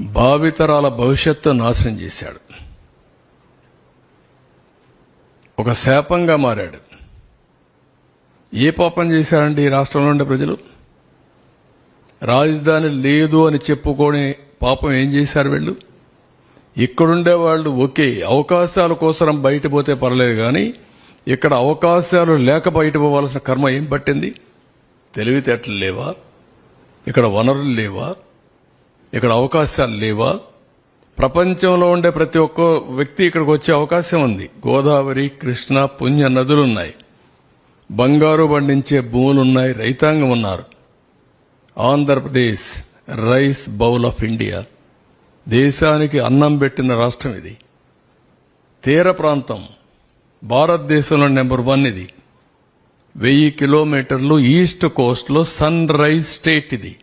భావితరాల భవిష్యత్తు నాశనం చేశాడు. ఒక శాపంగా మారాడు. ఏ పాపం చేశారండి ఈ రాష్ట్రంలో ఉండే ప్రజలు? రాజధాని లేదు అని చెప్పుకొని పాపం ఏం చేశారు వీళ్ళు? ఇక్కడుండే వాళ్ళు ఒకే అవకాశాల కోసం బయట పోతే పర్లేదు కానీ ఇక్కడ అవకాశాలు లేక బయట పోవాల్సిన కర్మ ఏం పట్టింది? తెలివితేటలు లేవా? ఇక్కడ వనరులు లేవా? ఇక్కడ అవకాశాలు లేవా? ప్రపంచంలో ఉండే ప్రతి ఒక్క వ్యక్తి ఇక్కడికి వచ్చే అవకాశం ఉంది. గోదావరి, కృష్ణ, పుణ్య నదులున్నాయి, బంగారు పండించే భూములున్నాయి, రైతాంగం ఉన్నారు. Andhra Pradesh rice bowl of India, దేశానికి అన్నం పెట్టిన రాష్ట్రం ఇది. తీర ప్రాంతం భారతదేశంలో నెంబర్ 1 ఇది. 1000 కిలోమీటర్లు ఈస్ట్ కోస్ట్ లో సన్ రైజ్ స్టేట్ ఇది.